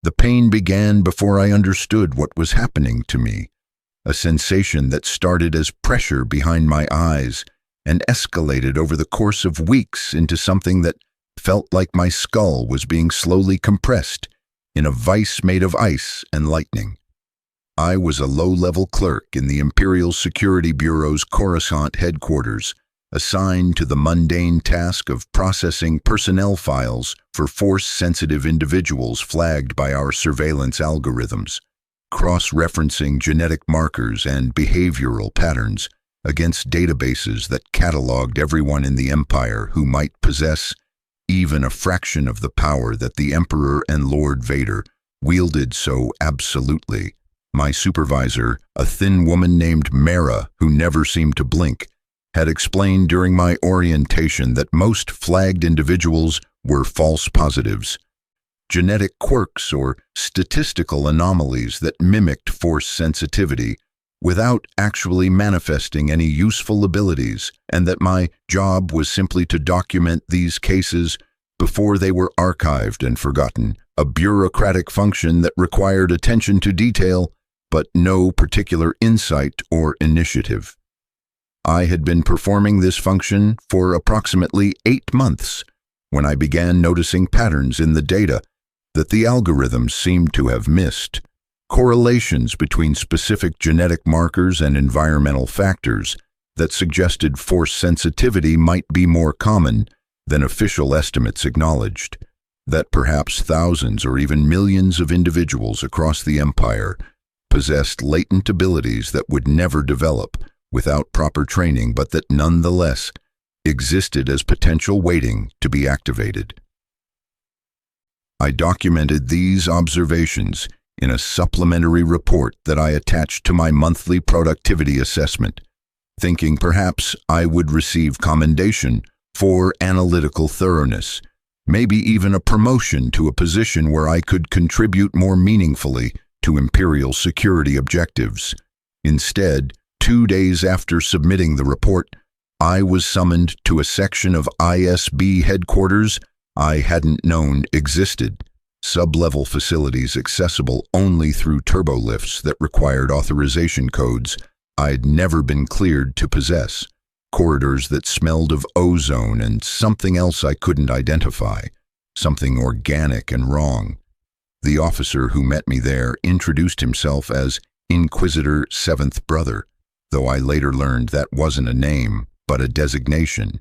The pain began before I understood what was happening to me, a sensation that started as pressure behind my eyes and escalated over the course of weeks into something that felt like my skull was being slowly compressed in a vice made of ice and lightning. I was a low-level clerk in the Imperial Security Bureau's Coruscant headquarters, assigned to the mundane task of processing personnel files for force-sensitive individuals flagged by our surveillance algorithms, cross-referencing genetic markers and behavioral patterns against databases that cataloged everyone in the Empire who might possess even a fraction of the power that the Emperor and Lord Vader wielded so absolutely. My supervisor, a thin woman named Mara who never seemed to blink, had explained during my orientation that most flagged individuals were false positives, genetic quirks or statistical anomalies that mimicked force sensitivity without actually manifesting any useful abilities, and that my job was simply to document these cases before they were archived and forgotten, a bureaucratic function that required attention to detail but no particular insight or initiative. I had been performing this function for approximately 8 months when I began noticing patterns in the data that the algorithms seemed to have missed, correlations between specific genetic markers and environmental factors that suggested force sensitivity might be more common than official estimates acknowledged, that perhaps thousands or even millions of individuals across the Empire possessed latent abilities that would never develop without proper training, but that nonetheless existed as potential waiting to be activated. I documented these observations in a supplementary report that I attached to my monthly productivity assessment, thinking perhaps I would receive commendation for analytical thoroughness, maybe even a promotion to a position where I could contribute more meaningfully to Imperial security objectives. Instead, 2 days after submitting the report, I was summoned to a section of ISB headquarters I hadn't known existed, sub-level facilities accessible only through turbolifts that required authorization codes I'd never been cleared to possess, corridors that smelled of ozone and something else I couldn't identify, something organic and wrong. The officer who met me there introduced himself as Inquisitor Seventh Brother, though I later learned that wasn't a name, but a designation,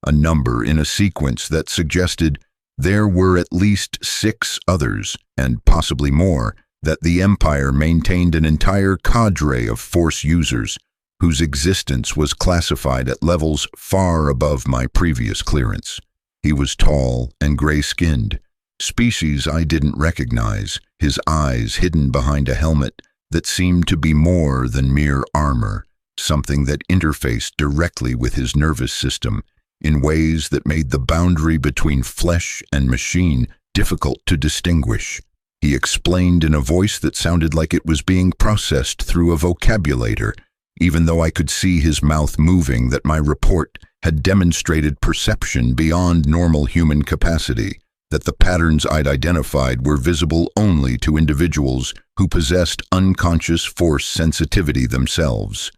a number in a sequence that suggested there were at least 6 others, and possibly more, that the Empire maintained an entire cadre of Force users whose existence was classified at levels far above my previous clearance. He was tall and gray-skinned, species I didn't recognize, his eyes hidden behind a helmet that seemed to be more than mere armor, something that interfaced directly with his nervous system in ways that made the boundary between flesh and machine difficult to distinguish. He explained in a voice that sounded like it was being processed through a vocabulator, even though I could see his mouth moving, that my report had demonstrated perception beyond normal human capacity, that the patterns I'd identified were visible only to individuals who possessed unconscious force sensitivity themselves,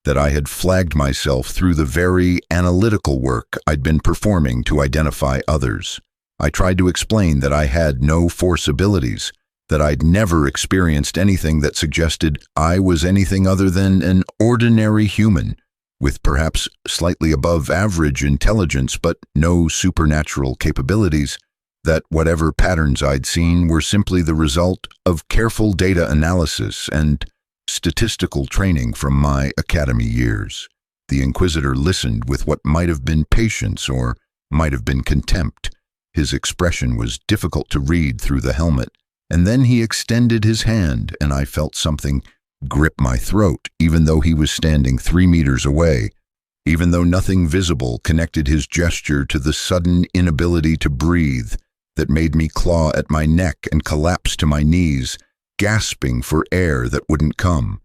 that I had flagged myself through the very analytical work I'd been performing to identify others. I tried to explain that I had no force abilities, that I'd never experienced anything that suggested I was anything other than an ordinary human, with perhaps slightly above average intelligence but no supernatural capabilities, that whatever patterns I'd seen were simply the result of careful data analysis and statistical training from my academy years. The Inquisitor listened with what might have been patience or might have been contempt. His expression was difficult to read through the helmet, and then he extended his hand, and I felt something grip my throat, even though he was standing 3 meters away, even though nothing visible connected his gesture to the sudden inability to breathe that made me claw at my neck and collapse to my knees, gasping for air that wouldn't come.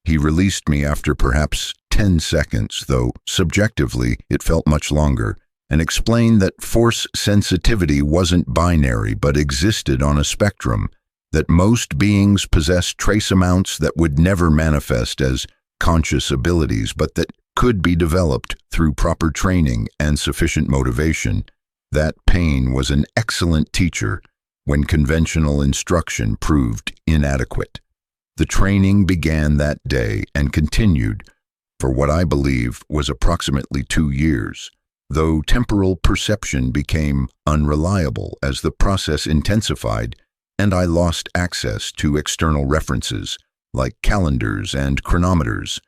He released me after perhaps 10 seconds, though subjectively it felt much longer, and explained that force sensitivity wasn't binary but existed on a spectrum, that most beings possessed trace amounts that would never manifest as conscious abilities but that could be developed through proper training and sufficient motivation. That pain was an excellent teacher when conventional instruction proved inadequate. The training began that day and continued for what I believe was approximately 2 years, though temporal perception became unreliable as the process intensified and I lost access to external references like calendars and chronometers.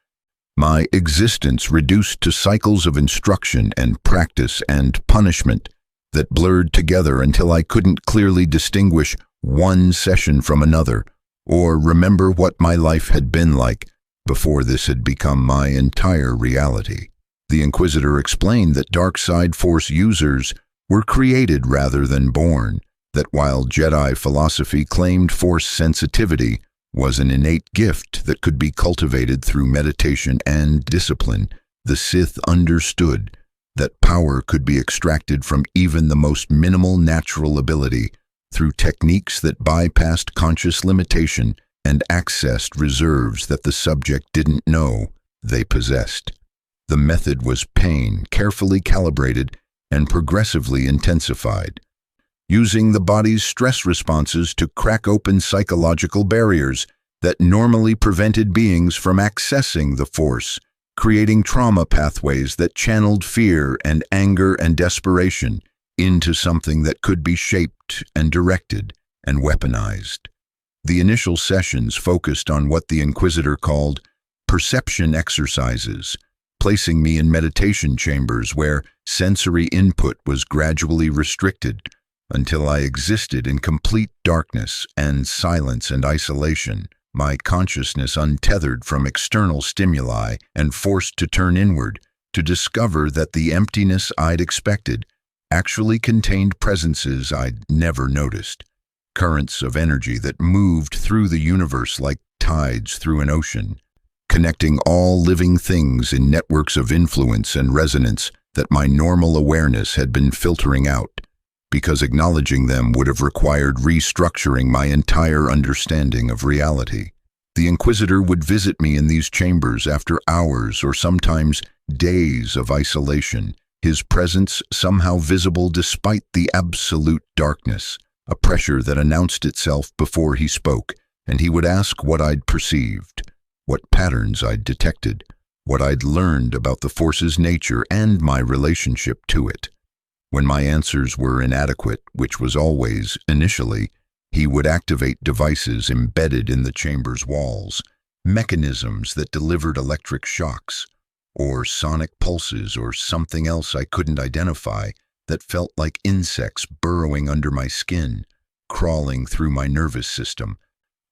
My existence reduced to cycles of instruction and practice and punishment that blurred together until I couldn't clearly distinguish one session from another or remember what my life had been like before this had become my entire reality. The Inquisitor explained that dark side Force users were created rather than born, that while Jedi philosophy claimed Force sensitivity was an innate gift that could be cultivated through meditation and discipline, the Sith understood that power could be extracted from even the most minimal natural ability through techniques that bypassed conscious limitation and accessed reserves that the subject didn't know they possessed. The method was pain, carefully calibrated and progressively intensified, using the body's stress responses to crack open psychological barriers that normally prevented beings from accessing the Force, creating trauma pathways that channeled fear and anger and desperation into something that could be shaped and directed and weaponized. The initial sessions focused on what the Inquisitor called perception exercises, placing me in meditation chambers where sensory input was gradually restricted until I existed in complete darkness and silence and isolation, my consciousness untethered from external stimuli and forced to turn inward to discover that the emptiness I'd expected actually contained presences I'd never noticed, currents of energy that moved through the universe like tides through an ocean, connecting all living things in networks of influence and resonance that my normal awareness had been filtering out, because acknowledging them would have required restructuring my entire understanding of reality. The Inquisitor would visit me in these chambers after hours or sometimes days of isolation, his presence somehow visible despite the absolute darkness, a pressure that announced itself before he spoke, and he would ask what I'd perceived, what patterns I'd detected, what I'd learned about the Force's nature and my relationship to it. When my answers were inadequate, which was always initially, he would activate devices embedded in the chamber's walls, mechanisms that delivered electric shocks, or sonic pulses or something else I couldn't identify that felt like insects burrowing under my skin, crawling through my nervous system,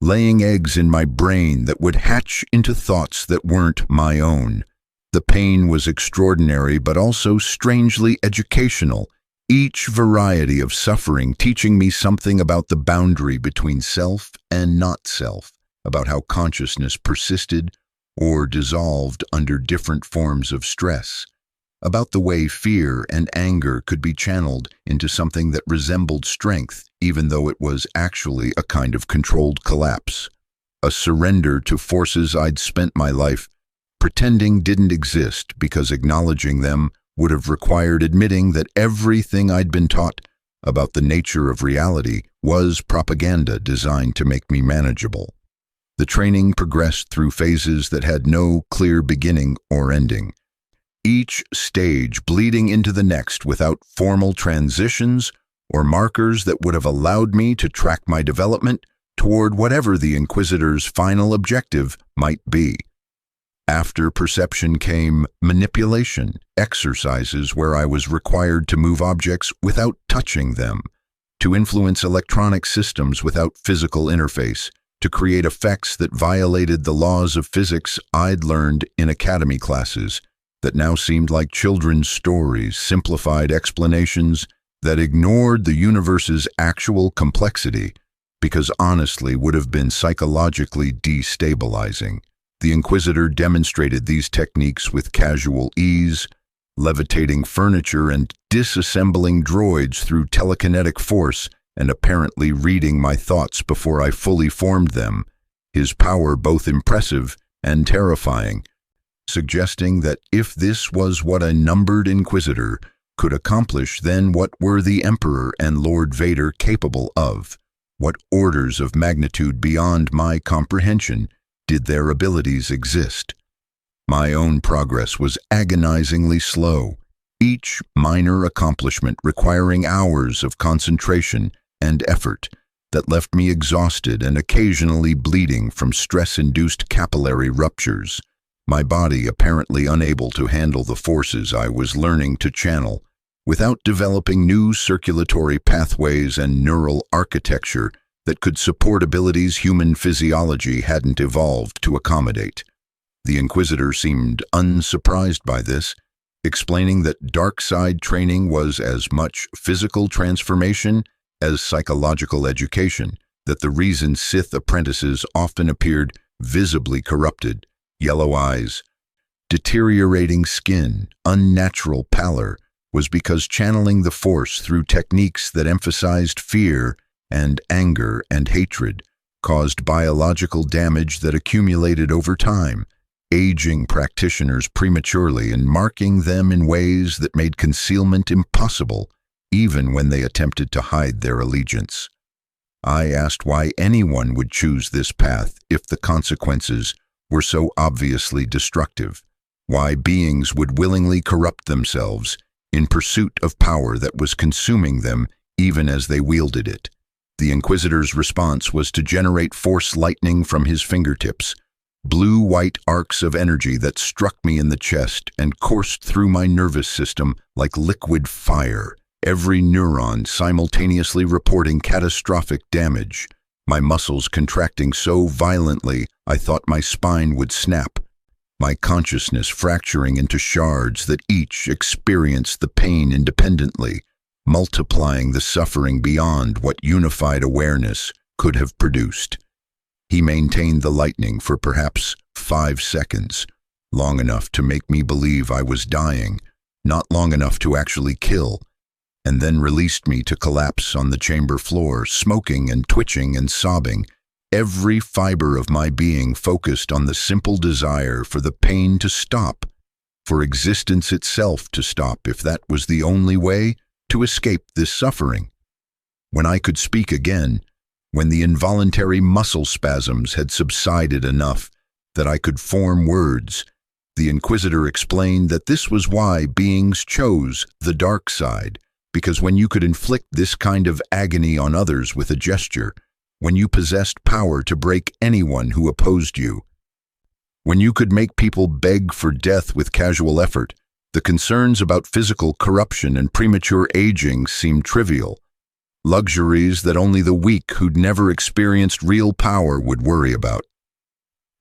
laying eggs in my brain that would hatch into thoughts that weren't my own. The pain was extraordinary but also strangely educational, each variety of suffering teaching me something about the boundary between self and not self, about how consciousness persisted or dissolved under different forms of stress, about the way fear and anger could be channeled into something that resembled strength even though it was actually a kind of controlled collapse, a surrender to forces I'd spent my life pretending didn't exist because acknowledging them would have required admitting that everything I'd been taught about the nature of reality was propaganda designed to make me manageable. The training progressed through phases that had no clear beginning or ending, each stage bleeding into the next without formal transitions or markers that would have allowed me to track my development toward whatever the Inquisitor's final objective might be. After perception came manipulation, exercises where I was required to move objects without touching them, to influence electronic systems without physical interface, to create effects that violated the laws of physics I'd learned in academy classes that now seemed like children's stories, simplified explanations that ignored the universe's actual complexity because honestly would have been psychologically destabilizing. The Inquisitor demonstrated these techniques with casual ease, levitating furniture and disassembling droids through telekinetic force and apparently reading my thoughts before I fully formed them, his power both impressive and terrifying, suggesting that if this was what a numbered Inquisitor could accomplish, then what were the Emperor and Lord Vader capable of? What orders of magnitude beyond my comprehension did their abilities exist? My own progress was agonizingly slow, each minor accomplishment requiring hours of concentration and effort that left me exhausted and occasionally bleeding from stress-induced capillary ruptures, my body apparently unable to handle the forces I was learning to channel, without developing new circulatory pathways and neural architecture that could support abilities human physiology hadn't evolved to accommodate. The Inquisitor seemed unsurprised by this, explaining that dark side training was as much physical transformation as psychological education, that the reason Sith apprentices often appeared visibly corrupted, yellow eyes, deteriorating skin, unnatural pallor, was because channeling the Force through techniques that emphasized fear and anger and hatred caused biological damage that accumulated over time, aging practitioners prematurely and marking them in ways that made concealment impossible, even when they attempted to hide their allegiance. I asked why anyone would choose this path if the consequences were so obviously destructive, why beings would willingly corrupt themselves in pursuit of power that was consuming them even as they wielded it. The Inquisitor's response was to generate force lightning from his fingertips, blue-white arcs of energy that struck me in the chest and coursed through my nervous system like liquid fire, every neuron simultaneously reporting catastrophic damage, my muscles contracting so violently I thought my spine would snap, my consciousness fracturing into shards that each experienced the pain independently, multiplying the suffering beyond what unified awareness could have produced. He maintained the lightning for perhaps 5 seconds, long enough to make me believe I was dying, not long enough to actually kill, and then released me to collapse on the chamber floor, smoking and twitching and sobbing, every fiber of my being focused on the simple desire for the pain to stop, for existence itself to stop if that was the only way to escape this suffering. When I could speak again, when the involuntary muscle spasms had subsided enough that I could form words, the Inquisitor explained that this was why beings chose the dark side, because when you could inflict this kind of agony on others with a gesture, when you possessed power to break anyone who opposed you, when you could make people beg for death with casual effort, the concerns about physical corruption and premature aging seemed trivial, luxuries that only the weak who'd never experienced real power would worry about.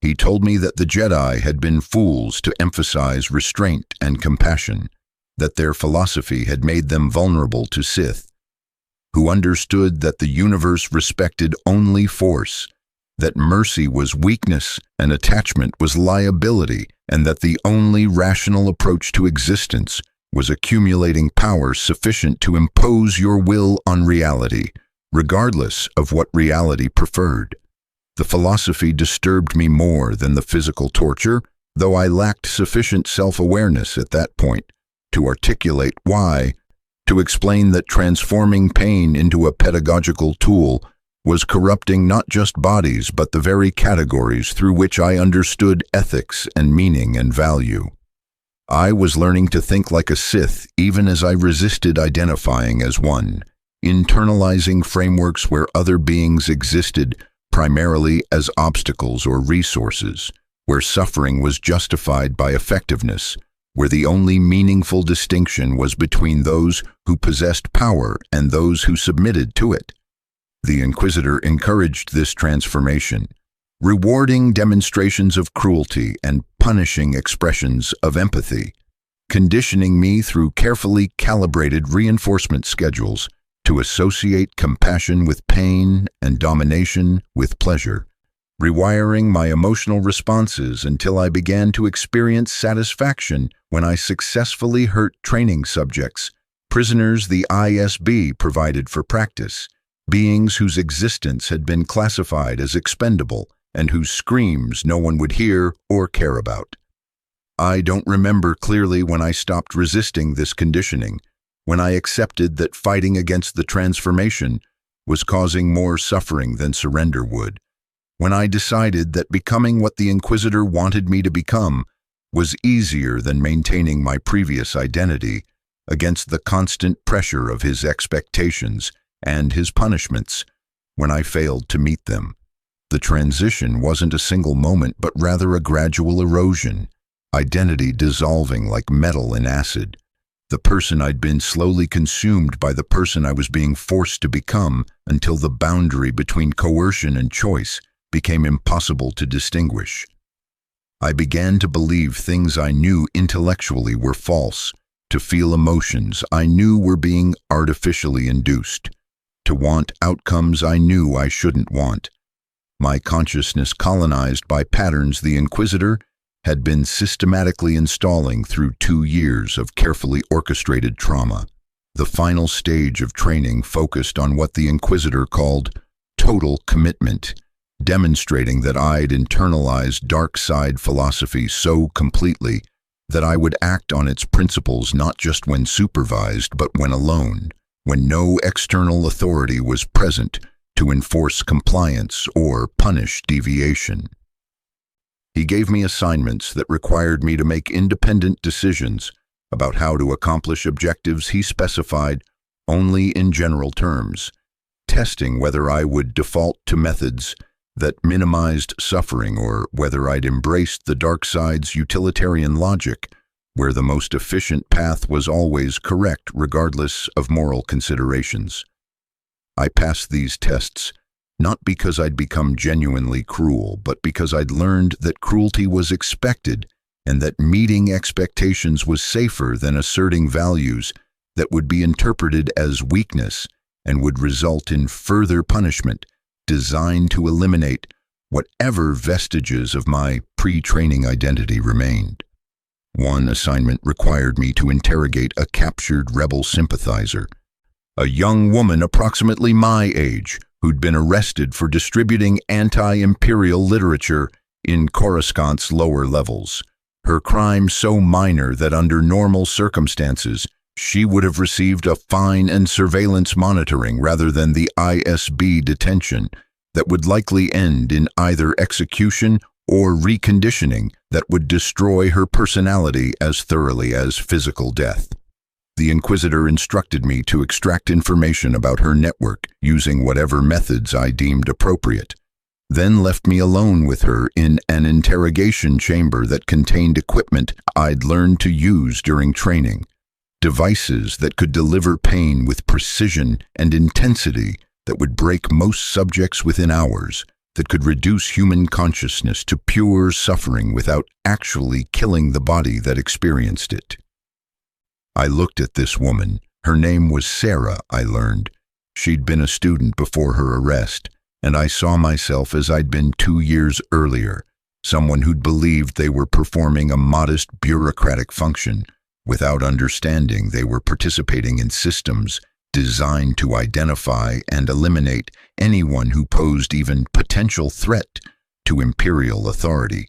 He told me that the Jedi had been fools to emphasize restraint and compassion, that their philosophy had made them vulnerable to Sith, who understood that the universe respected only force, that mercy was weakness and attachment was liability, and that the only rational approach to existence was accumulating power sufficient to impose your will on reality, regardless of what reality preferred. The philosophy disturbed me more than the physical torture, though I lacked sufficient self-awareness at that point to articulate why, to explain that transforming pain into a pedagogical tool was corrupting not just bodies but the very categories through which I understood ethics and meaning and value. I was learning to think like a Sith even as I resisted identifying as one, internalizing frameworks where other beings existed primarily as obstacles or resources, where suffering was justified by effectiveness, where the only meaningful distinction was between those who possessed power and those who submitted to it. The Inquisitor encouraged this transformation, rewarding demonstrations of cruelty and punishing expressions of empathy, conditioning me through carefully calibrated reinforcement schedules to associate compassion with pain and domination with pleasure. rewiring my emotional responses until I began to experience satisfaction when I successfully hurt training subjects, prisoners the ISB provided for practice, beings whose existence had been classified as expendable and whose screams no one would hear or care about. I don't remember clearly when I stopped resisting this conditioning, when I accepted that fighting against the transformation was causing more suffering than surrender would, when I decided that becoming what the Inquisitor wanted me to become was easier than maintaining my previous identity against the constant pressure of his expectations and his punishments when I failed to meet them. The transition wasn't a single moment, but rather a gradual erosion, identity dissolving like metal in acid. The person I'd been slowly consumed by the person I was being forced to become until the boundary between coercion and choice became impossible to distinguish. I began to believe things I knew intellectually were false, to feel emotions I knew were being artificially induced, to want outcomes I knew I shouldn't want. My consciousness colonized by patterns the Inquisitor had been systematically installing through 2 years of carefully orchestrated trauma. The final stage of training focused on what the Inquisitor called total commitment, demonstrating that I'd internalized dark side philosophy so completely that I would act on its principles not just when supervised, but when alone, when no external authority was present to enforce compliance or punish deviation. He gave me assignments that required me to make independent decisions about how to accomplish objectives he specified only in general terms, testing whether I would default to methods that minimized suffering or whether I'd embraced the dark side's utilitarian logic, where the most efficient path was always correct regardless of moral considerations. I passed these tests not because I'd become genuinely cruel, but because I'd learned that cruelty was expected and that meeting expectations was safer than asserting values that would be interpreted as weakness and would result in further punishment designed to eliminate whatever vestiges of my pre-training identity remained. One assignment required me to interrogate a captured rebel sympathizer, a young woman approximately my age who'd been arrested for distributing anti-imperial literature in Coruscant's lower levels. Her crime so minor that under normal circumstances, she would have received a fine and surveillance monitoring rather than the ISB detention that would likely end in either execution or reconditioning that would destroy her personality as thoroughly as physical death. The Inquisitor instructed me to extract information about her network using whatever methods I deemed appropriate, then left me alone with her in an interrogation chamber that contained equipment I'd learned to use during training, devices that could deliver pain with precision and intensity that would break most subjects within hours, that could reduce human consciousness to pure suffering without actually killing the body that experienced it. I looked at this woman. Her name was Sarah, I learned. She'd been a student before her arrest, and I saw myself as I'd been 2 years earlier, someone who'd believed they were performing a modest bureaucratic function, without understanding they were participating in systems designed to identify and eliminate anyone who posed even potential threat to imperial authority,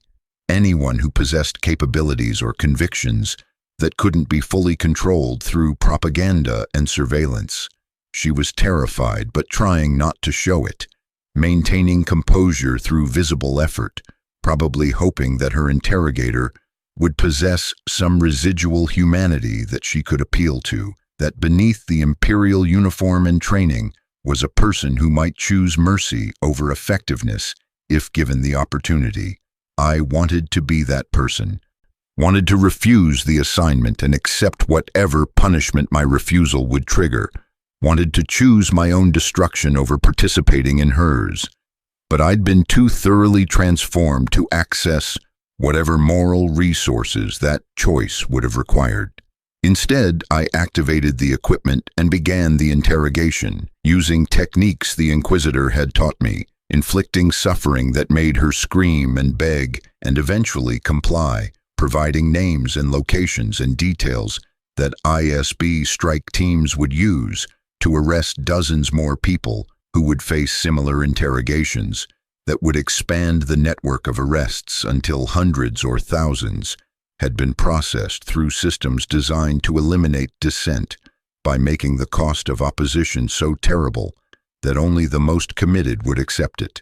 anyone who possessed capabilities or convictions that couldn't be fully controlled through propaganda and surveillance. She was terrified, but trying not to show it, maintaining composure through visible effort, probably hoping that her interrogator would possess some residual humanity that she could appeal to, that beneath the imperial uniform and training was a person who might choose mercy over effectiveness if given the opportunity. I wanted to be that person, wanted to refuse the assignment and accept whatever punishment my refusal would trigger, wanted to choose my own destruction over participating in hers. But I'd been too thoroughly transformed to access whatever moral resources that choice would have required. Instead, I activated the equipment and began the interrogation, using techniques the Inquisitor had taught me, inflicting suffering that made her scream and beg and eventually comply, providing names and locations and details that ISB strike teams would use to arrest dozens more people who would face similar interrogations that would expand the network of arrests until hundreds or thousands had been processed through systems designed to eliminate dissent by making the cost of opposition so terrible that only the most committed would accept it.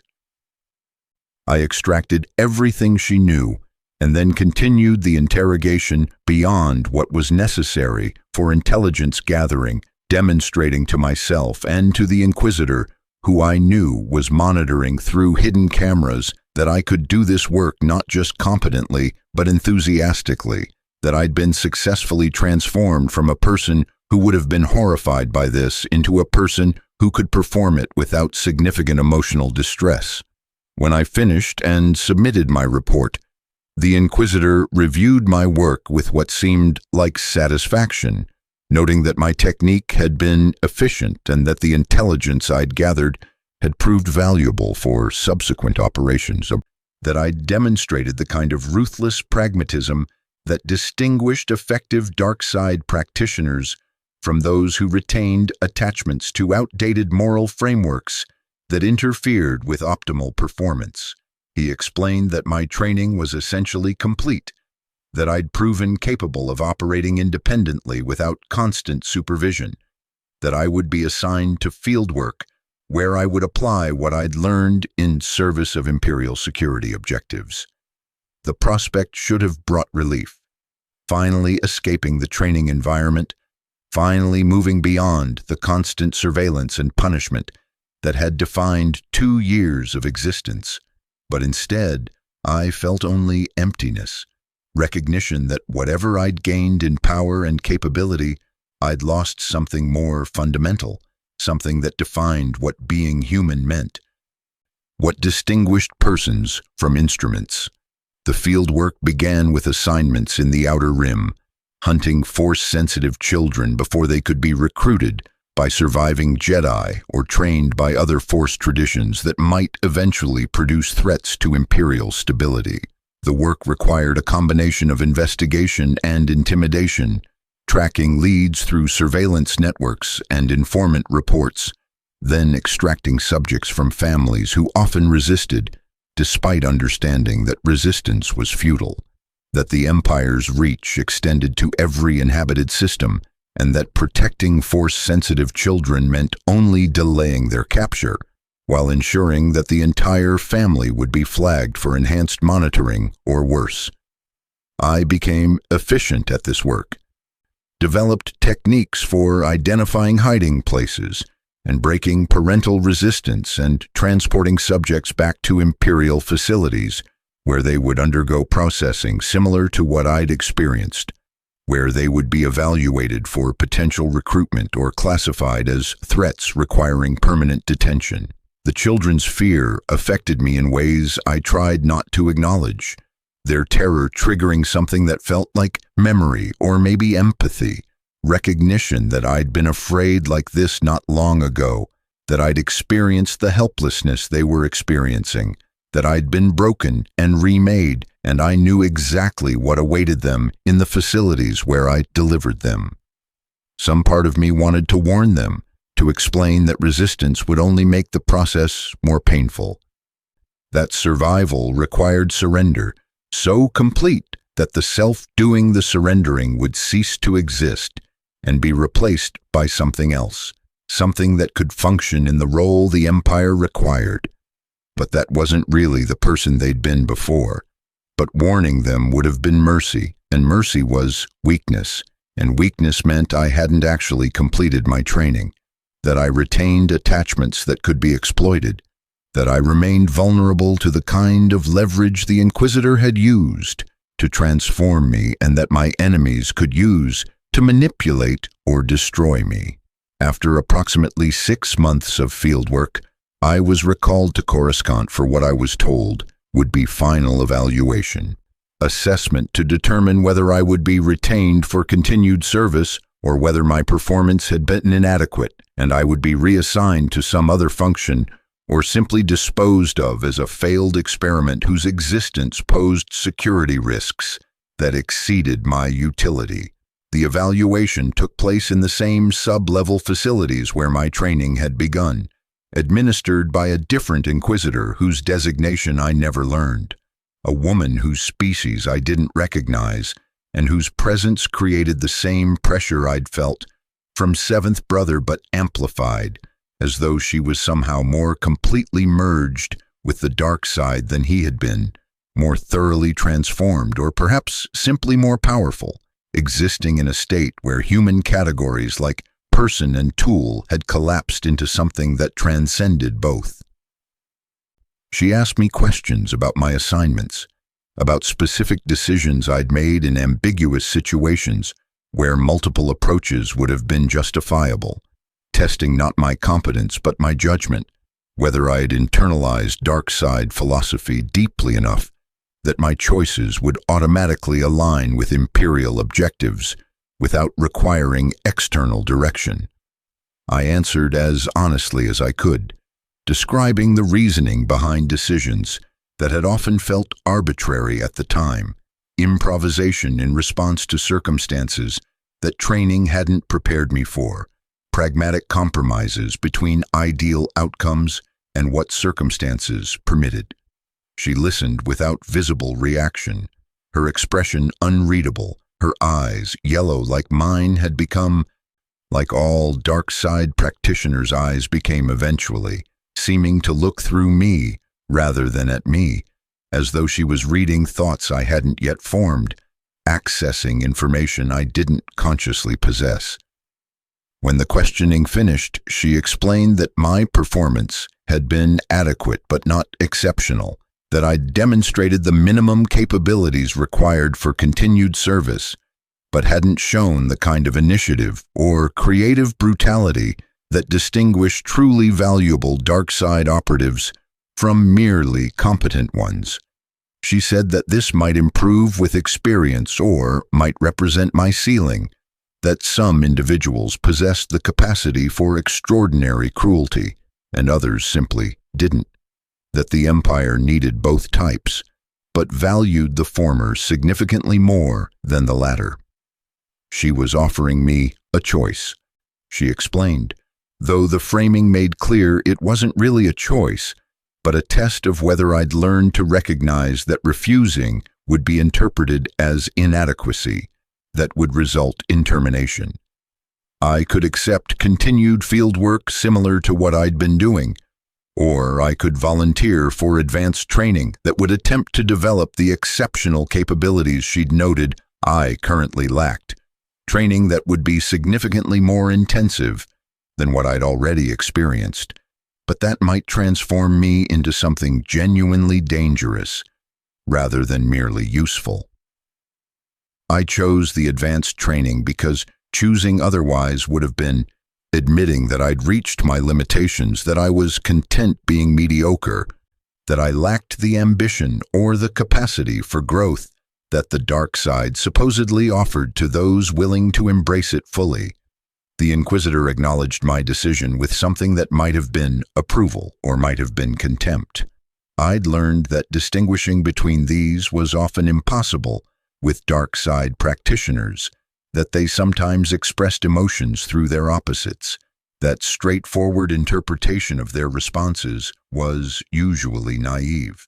I extracted everything she knew and then continued the interrogation beyond what was necessary for intelligence gathering, demonstrating to myself and to the Inquisitor, who I knew was monitoring through hidden cameras, that I could do this work not just competently, but enthusiastically, that I'd been successfully transformed from a person who would have been horrified by this into a person who could perform it without significant emotional distress. When I finished and submitted my report, the Inquisitor reviewed my work with what seemed like satisfaction, noting that my technique had been efficient and that the intelligence I'd gathered had proved valuable for subsequent operations, that I'd demonstrated the kind of ruthless pragmatism that distinguished effective dark side practitioners from those who retained attachments to outdated moral frameworks that interfered with optimal performance. He explained that my training was essentially complete, that I'd proven capable of operating independently without constant supervision, that I would be assigned to fieldwork where I would apply what I'd learned in service of Imperial security objectives. The prospect should have brought relief, finally escaping the training environment, finally moving beyond the constant surveillance and punishment that had defined 2 years of existence. But instead, I felt only emptiness, recognition that whatever I'd gained in power and capability, I'd lost something more fundamental, something that defined what being human meant, what distinguished persons from instruments. The fieldwork began with assignments in the Outer Rim, hunting Force-sensitive children before they could be recruited by surviving Jedi or trained by other Force traditions that might eventually produce threats to Imperial stability. The work required a combination of investigation and intimidation, tracking leads through surveillance networks and informant reports, then extracting subjects from families who often resisted, despite understanding that resistance was futile, that the Empire's reach extended to every inhabited system, and that protecting Force-sensitive children meant only delaying their capture, while ensuring that the entire family would be flagged for enhanced monitoring or worse. I became efficient at this work, developed techniques for identifying hiding places and breaking parental resistance and transporting subjects back to Imperial facilities where they would undergo processing similar to what I'd experienced, where they would be evaluated for potential recruitment or classified as threats requiring permanent detention. The children's fear affected me in ways I tried not to acknowledge, their terror triggering something that felt like memory or maybe empathy, recognition that I'd been afraid like this not long ago, that I'd experienced the helplessness they were experiencing, that I'd been broken and remade, and I knew exactly what awaited them in the facilities where I delivered them. Some part of me wanted to warn them, to explain that resistance would only make the process more painful. That survival required surrender, so complete that the self doing the surrendering would cease to exist and be replaced by something else, something that could function in the role the Empire required. But that wasn't really the person they'd been before. But warning them would have been mercy, and mercy was weakness, and weakness meant I hadn't actually completed my training, that I retained attachments that could be exploited, that I remained vulnerable to the kind of leverage the Inquisitor had used to transform me and that my enemies could use to manipulate or destroy me. After approximately 6 months of fieldwork, I was recalled to Coruscant for what I was told would be final evaluation, assessment to determine whether I would be retained for continued service or whether my performance had been inadequate and I would be reassigned to some other function or simply disposed of as a failed experiment whose existence posed security risks that exceeded my utility. The evaluation took place in the same sub-level facilities where my training had begun, administered by a different inquisitor whose designation I never learned, a woman whose species I didn't recognize and whose presence created the same pressure I'd felt from Seventh Brother but amplified, as though she was somehow more completely merged with the dark side than he had been, more thoroughly transformed, or perhaps simply more powerful, existing in a state where human categories like person and tool had collapsed into something that transcended both. She asked me questions about my assignments, about specific decisions I'd made in ambiguous situations where multiple approaches would have been justifiable, testing not my competence but my judgment, whether I had internalized dark side philosophy deeply enough that my choices would automatically align with imperial objectives without requiring external direction. I answered as honestly as I could, describing the reasoning behind decisions that had often felt arbitrary at the time, improvisation in response to circumstances that training hadn't prepared me for, pragmatic compromises between ideal outcomes and what circumstances permitted. She listened without visible reaction, her expression unreadable, her eyes, yellow like mine, had become, like all dark side practitioners' eyes became eventually, seeming to look through me rather than at me, as though she was reading thoughts I hadn't yet formed, accessing information I didn't consciously possess. When the questioning finished, she explained that my performance had been adequate but not exceptional, that I'd demonstrated the minimum capabilities required for continued service, but hadn't shown the kind of initiative or creative brutality that distinguished truly valuable dark side operatives from merely competent ones. She said that this might improve with experience or might represent my ceiling, that some individuals possessed the capacity for extraordinary cruelty and others simply didn't, that the Empire needed both types, but valued the former significantly more than the latter. She was offering me a choice, she explained, though the framing made clear it wasn't really a choice, but a test of whether I'd learned to recognize that refusing would be interpreted as inadequacy that would result in termination. I could accept continued field work similar to what I'd been doing, or I could volunteer for advanced training that would attempt to develop the exceptional capabilities she'd noted I currently lacked, training that would be significantly more intensive than what I'd already experienced, but that might transform me into something genuinely dangerous rather than merely useful. I chose the advanced training because choosing otherwise would have been admitting that I'd reached my limitations, that I was content being mediocre, that I lacked the ambition or the capacity for growth that the dark side supposedly offered to those willing to embrace it fully. The Inquisitor acknowledged my decision with something that might have been approval or might have been contempt. I'd learned that distinguishing between these was often impossible with dark side practitioners, that they sometimes expressed emotions through their opposites, that straightforward interpretation of their responses was usually naive.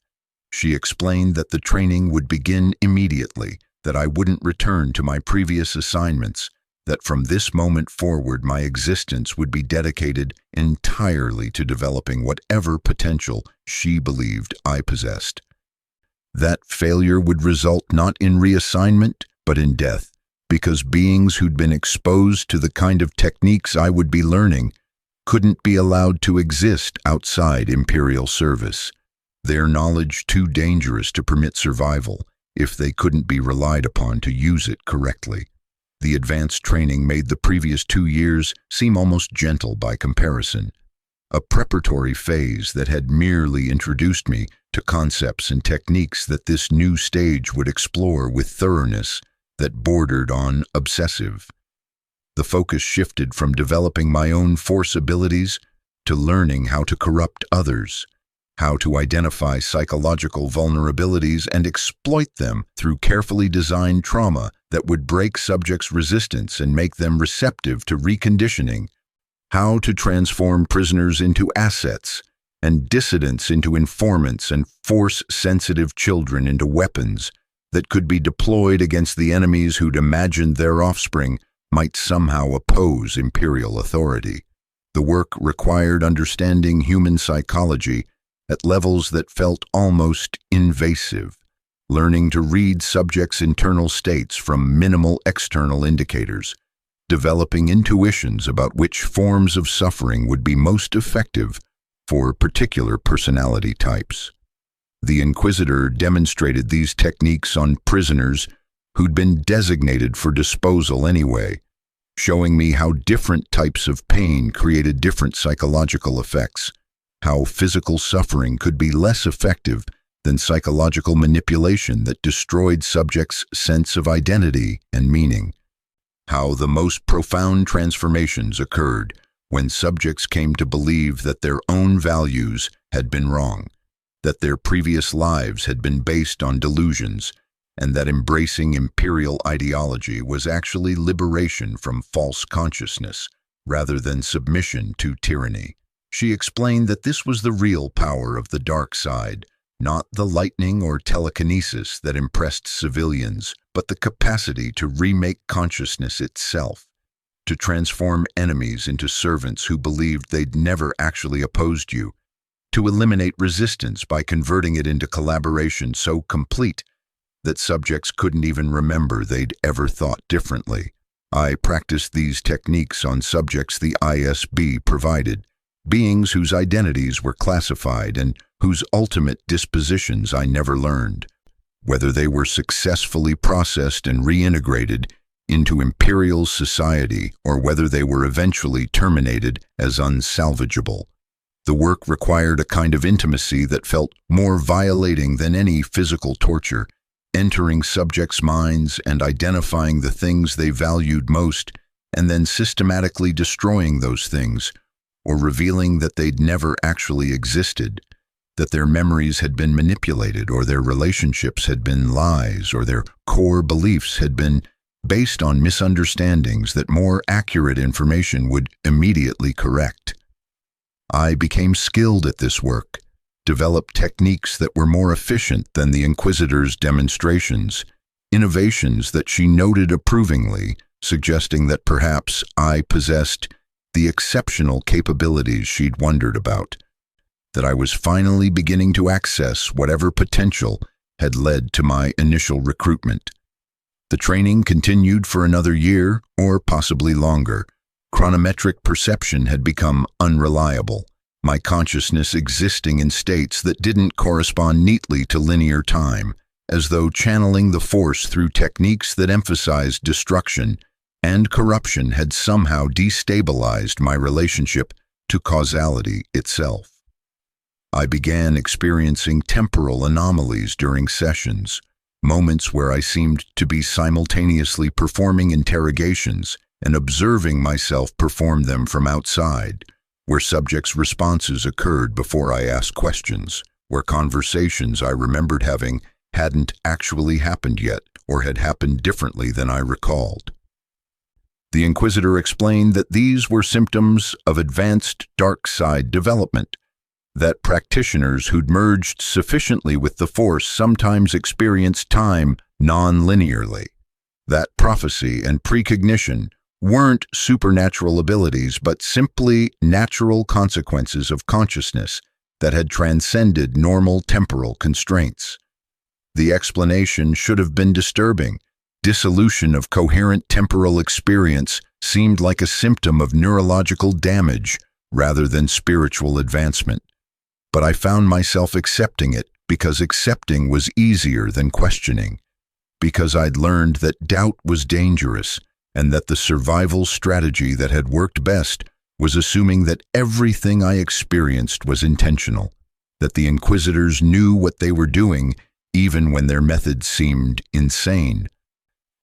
She explained that the training would begin immediately, that I wouldn't return to my previous assignments, that from this moment forward my existence would be dedicated entirely to developing whatever potential she believed I possessed. That failure would result not in reassignment, but in death, because beings who'd been exposed to the kind of techniques I would be learning couldn't be allowed to exist outside Imperial service, their knowledge too dangerous to permit survival if they couldn't be relied upon to use it correctly. The advanced training made the previous 2 years seem almost gentle by comparison, a preparatory phase that had merely introduced me to concepts and techniques that this new stage would explore with thoroughness that bordered on obsessive. The focus shifted from developing my own force abilities to learning how to corrupt others, how to identify psychological vulnerabilities and exploit them through carefully designed trauma that would break subjects' resistance and make them receptive to reconditioning, how to transform prisoners into assets and dissidents into informants and force-sensitive children into weapons that could be deployed against the enemies who'd imagined their offspring might somehow oppose imperial authority. The work required understanding human psychology at levels that felt almost invasive, learning to read subjects' internal states from minimal external indicators, developing intuitions about which forms of suffering would be most effective for particular personality types. The Inquisitor demonstrated these techniques on prisoners who'd been designated for disposal anyway, showing me how different types of pain created different psychological effects, how physical suffering could be less effective than psychological manipulation that destroyed subjects' sense of identity and meaning, how the most profound transformations occurred when subjects came to believe that their own values had been wrong, that their previous lives had been based on delusions, and that embracing imperial ideology was actually liberation from false consciousness rather than submission to tyranny. She explained that this was the real power of the dark side, not the lightning or telekinesis that impressed civilians, but the capacity to remake consciousness itself, to transform enemies into servants who believed they'd never actually opposed you, to eliminate resistance by converting it into collaboration so complete that subjects couldn't even remember they'd ever thought differently. I practiced these techniques on subjects the ISB provided, beings whose identities were classified and whose ultimate dispositions I never learned, whether they were successfully processed and reintegrated into imperial society or whether they were eventually terminated as unsalvageable. The work required a kind of intimacy that felt more violating than any physical torture, entering subjects' minds and identifying the things they valued most, and then systematically destroying those things, or revealing that they'd never actually existed, that their memories had been manipulated, or their relationships had been lies, or their core beliefs had been based on misunderstandings that more accurate information would immediately correct. I became skilled at this work, developed techniques that were more efficient than the Inquisitor's demonstrations, innovations that she noted approvingly, suggesting that perhaps I possessed the exceptional capabilities she'd wondered about, that I was finally beginning to access whatever potential had led to my initial recruitment. The training continued for another year, or possibly longer. Chronometric perception had become unreliable, my consciousness existing in states that didn't correspond neatly to linear time, as though channeling the Force through techniques that emphasized destruction and corruption had somehow destabilized my relationship to causality itself. I began experiencing temporal anomalies during sessions, moments where I seemed to be simultaneously performing interrogations and observing myself perform them from outside, where subjects' responses occurred before I asked questions, where conversations I remembered having hadn't actually happened yet or had happened differently than I recalled. The Inquisitor explained that these were symptoms of advanced dark side development, that practitioners who'd merged sufficiently with the Force sometimes experienced time non-linearly, that prophecy and precognition weren't supernatural abilities but simply natural consequences of consciousness that had transcended normal temporal constraints. The explanation should have been disturbing. Dissolution of coherent temporal experience seemed like a symptom of neurological damage rather than spiritual advancement. But I found myself accepting it because accepting was easier than questioning, because I'd learned that doubt was dangerous and that the survival strategy that had worked best was assuming that everything I experienced was intentional, that the Inquisitors knew what they were doing even when their methods seemed insane.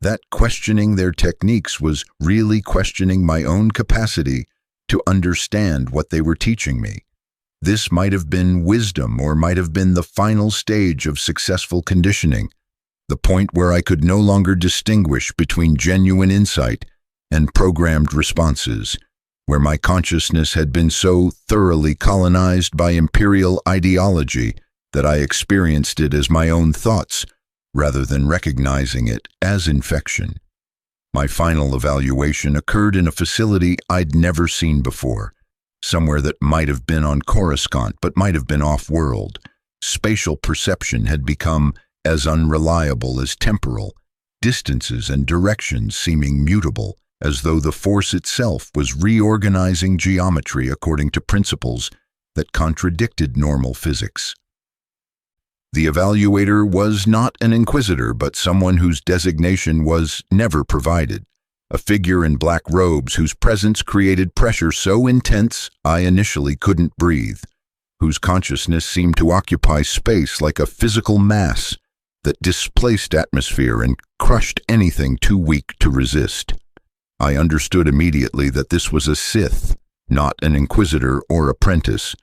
That questioning their techniques was really questioning my own capacity to understand what they were teaching me. This might have been wisdom or might have been the final stage of successful conditioning, the point where I could no longer distinguish between genuine insight and programmed responses, where my consciousness had been so thoroughly colonized by imperial ideology that I experienced it as my own thoughts, rather than recognizing it as infection. My final evaluation occurred in a facility I'd never seen before, somewhere that might have been on Coruscant but might have been off-world. Spatial perception had become as unreliable as temporal, distances and directions seeming mutable, as though the Force itself was reorganizing geometry according to principles that contradicted normal physics. The evaluator was not an inquisitor, but someone whose designation was never provided, a figure in black robes whose presence created pressure so intense I initially couldn't breathe, whose consciousness seemed to occupy space like a physical mass that displaced atmosphere and crushed anything too weak to resist. I understood immediately that this was a Sith, not an inquisitor or apprentice,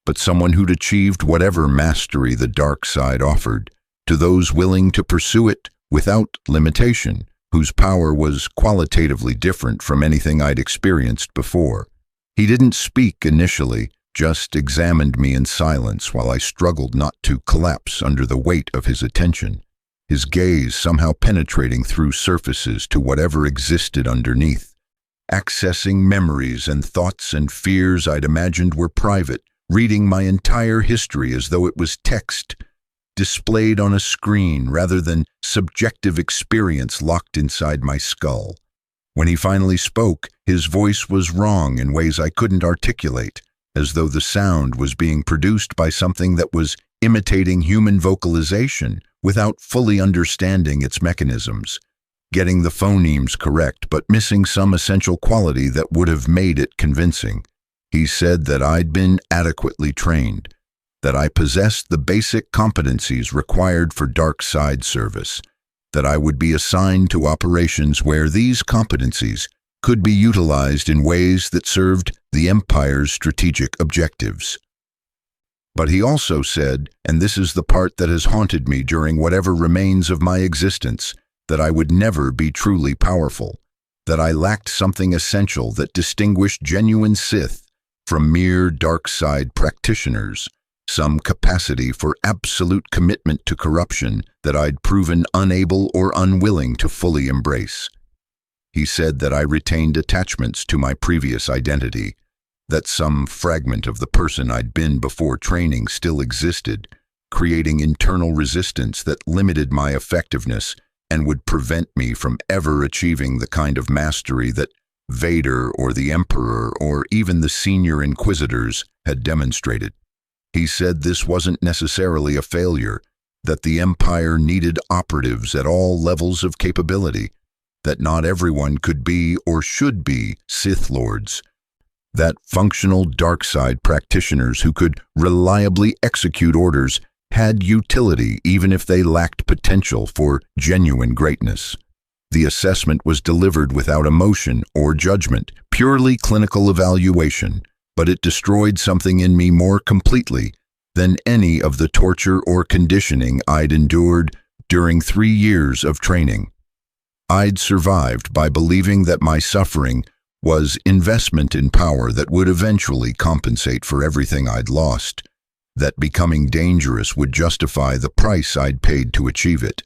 but someone who'd achieved whatever mastery the dark side offered, to those willing to pursue it without limitation, whose power was qualitatively different from anything I'd experienced before. He didn't speak initially, just examined me in silence while I struggled not to collapse under the weight of his attention, his gaze somehow penetrating through surfaces to whatever existed underneath, accessing memories and thoughts and fears I'd imagined were private, reading my entire history as though it was text, displayed on a screen rather than subjective experience locked inside my skull. When he finally spoke, his voice was wrong in ways I couldn't articulate, as though the sound was being produced by something that was imitating human vocalization without fully understanding its mechanisms, getting the phonemes correct but missing some essential quality that would have made it convincing. He said that I'd been adequately trained, that I possessed the basic competencies required for dark side service, that I would be assigned to operations where these competencies could be utilized in ways that served the Empire's strategic objectives. But he also said, and this is the part that has haunted me during whatever remains of my existence, that I would never be truly powerful, that I lacked something essential that distinguished genuine Sith from mere dark side practitioners, some capacity for absolute commitment to corruption that I'd proven unable or unwilling to fully embrace. He said that I retained attachments to my previous identity, that some fragment of the person I'd been before training still existed, creating internal resistance that limited my effectiveness and would prevent me from ever achieving the kind of mastery that Vader or the Emperor or even the senior Inquisitors had demonstrated. He said this wasn't necessarily a failure, that the Empire needed operatives at all levels of capability, that not everyone could be or should be Sith Lords, that functional dark side practitioners who could reliably execute orders had utility even if they lacked potential for genuine greatness. The assessment was delivered without emotion or judgment, purely clinical evaluation, but it destroyed something in me more completely than any of the torture or conditioning I'd endured during 3 years of training. I'd survived by believing that my suffering was investment in power that would eventually compensate for everything I'd lost, that becoming dangerous would justify the price I'd paid to achieve it.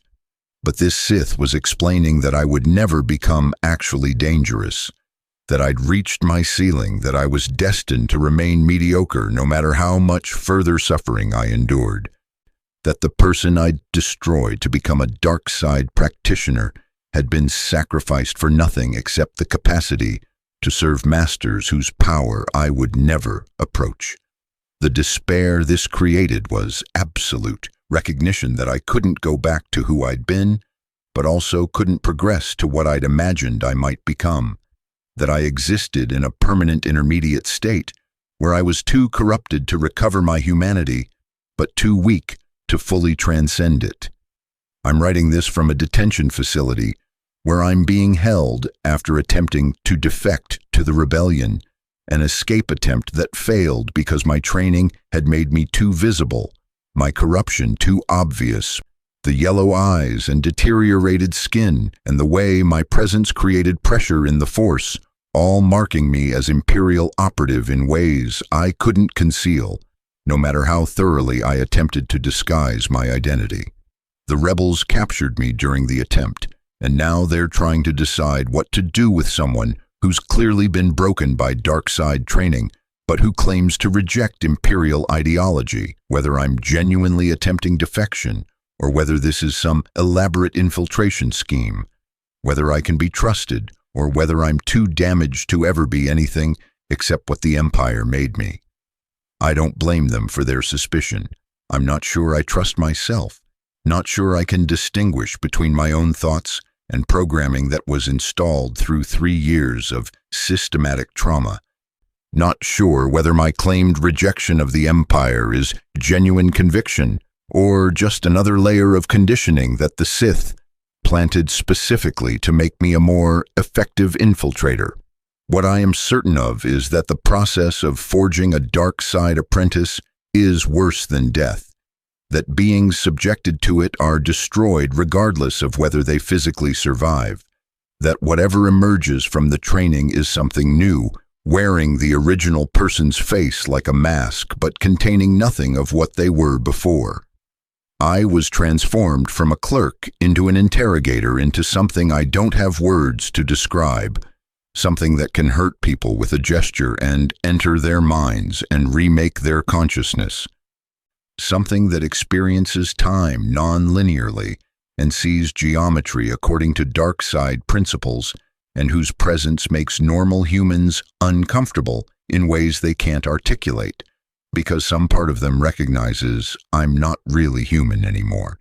But this Sith was explaining that I would never become actually dangerous, that I'd reached my ceiling, that I was destined to remain mediocre no matter how much further suffering I endured, that the person I'd destroyed to become a dark side practitioner had been sacrificed for nothing except the capacity to serve masters whose power I would never approach. The despair this created was absolute, recognition that I couldn't go back to who I'd been, but also couldn't progress to what I'd imagined I might become, that I existed in a permanent intermediate state where I was too corrupted to recover my humanity, but too weak to fully transcend it. I'm writing this from a detention facility where I'm being held after attempting to defect to the rebellion, an escape attempt that failed because my training had made me too visible, my corruption too obvious, the yellow eyes and deteriorated skin, and the way my presence created pressure in the Force, all marking me as Imperial operative in ways I couldn't conceal, no matter how thoroughly I attempted to disguise my identity. The rebels captured me during the attempt, and now they're trying to decide what to do with someone who's clearly been broken by dark side training, but who claims to reject Imperial ideology, whether I'm genuinely attempting defection or whether this is some elaborate infiltration scheme, whether I can be trusted or whether I'm too damaged to ever be anything except what the Empire made me. I don't blame them for their suspicion. I'm not sure I trust myself, not sure I can distinguish between my own thoughts and programming that was installed through 3 years of systematic trauma. Not sure whether my claimed rejection of the Empire is genuine conviction or just another layer of conditioning that the Sith planted specifically to make me a more effective infiltrator. What I am certain of is that the process of forging a dark side apprentice is worse than death, that beings subjected to it are destroyed regardless of whether they physically survive, that whatever emerges from the training is something new, wearing the original person's face like a mask but containing nothing of what they were before. I was transformed from a clerk into an interrogator into something I don't have words to describe, something that can hurt people with a gesture and enter their minds and remake their consciousness, something that experiences time non-linearly and sees geometry according to dark side principles and whose presence makes normal humans uncomfortable in ways they can't articulate, because some part of them recognizes I'm not really human anymore,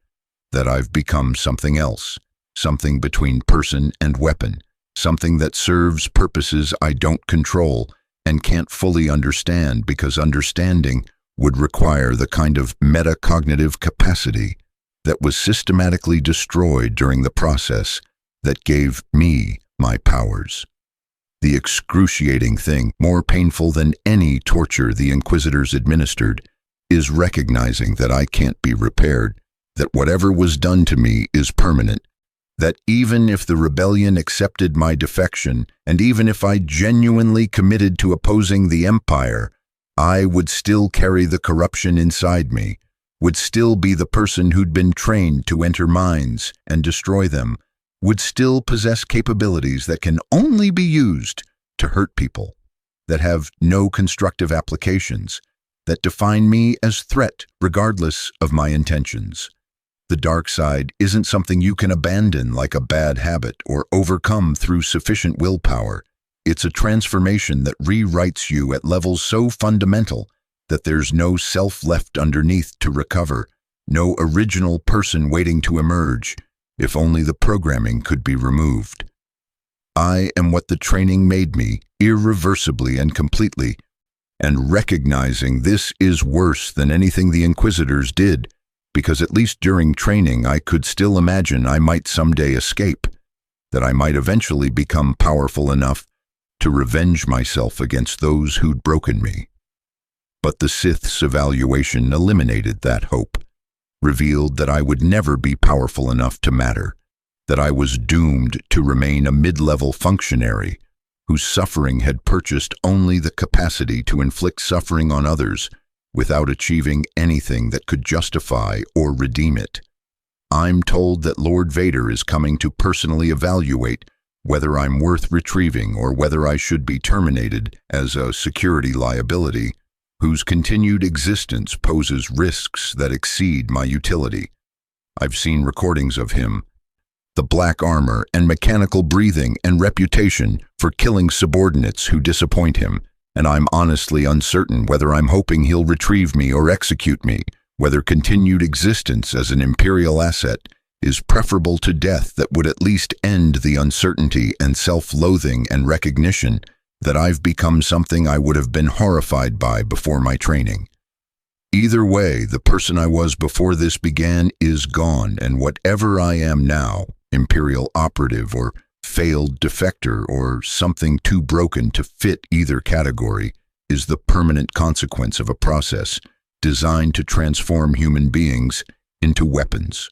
that I've become something else, something between person and weapon, something that serves purposes I don't control and can't fully understand because understanding would require the kind of metacognitive capacity that was systematically destroyed during the process that gave me my powers. The excruciating thing, more painful than any torture the Inquisitors administered, is recognizing that I can't be repaired, that whatever was done to me is permanent, that even if the rebellion accepted my defection, and even if I genuinely committed to opposing the Empire, I would still carry the corruption inside me, would still be the person who'd been trained to enter minds and destroy them, would still possess capabilities that can only be used to hurt people, that have no constructive applications, that define me as threat regardless of my intentions. The dark side isn't something you can abandon like a bad habit or overcome through sufficient willpower. It's a transformation that rewrites you at levels so fundamental that there's no self left underneath to recover, no original person waiting to emerge, if only the programming could be removed. I am what the training made me, irreversibly and completely, and recognizing this is worse than anything the Inquisitors did, because at least during training I could still imagine I might someday escape, that I might eventually become powerful enough to revenge myself against those who'd broken me. But the Sith's evaluation eliminated that hope, revealed that I would never be powerful enough to matter, that I was doomed to remain a mid-level functionary whose suffering had purchased only the capacity to inflict suffering on others without achieving anything that could justify or redeem it. I'm told that Lord Vader is coming to personally evaluate whether I'm worth retrieving or whether I should be terminated as a security liability whose continued existence poses risks that exceed my utility. I've seen recordings of him, the black armor and mechanical breathing and reputation for killing subordinates who disappoint him, and I'm honestly uncertain whether I'm hoping he'll retrieve me or execute me, whether continued existence as an Imperial asset is preferable to death that would at least end the uncertainty and self-loathing and recognition that I've become something I would have been horrified by before my training. Either way, the person I was before this began is gone, and whatever I am now, Imperial operative or failed defector or something too broken to fit either category is the permanent consequence of a process designed to transform human beings into weapons.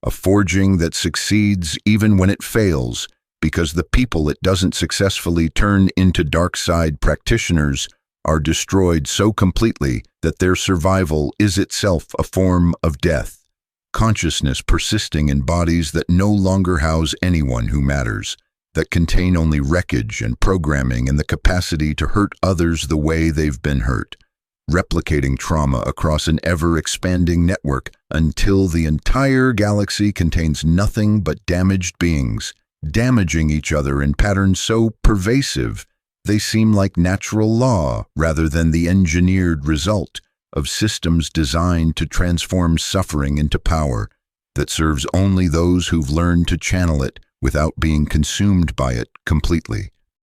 A forging that succeeds even when it fails, because the people it doesn't successfully turn into dark side practitioners are destroyed so completely that their survival is itself a form of death. Consciousness persisting in bodies that no longer house anyone who matters, that contain only wreckage and programming and the capacity to hurt others the way they've been hurt, replicating trauma across an ever-expanding network until the entire galaxy contains nothing but damaged beings, damaging each other in patterns so pervasive they seem like natural law rather than the engineered result of systems designed to transform suffering into power that serves only those who've learned to channel it without being consumed by it completely.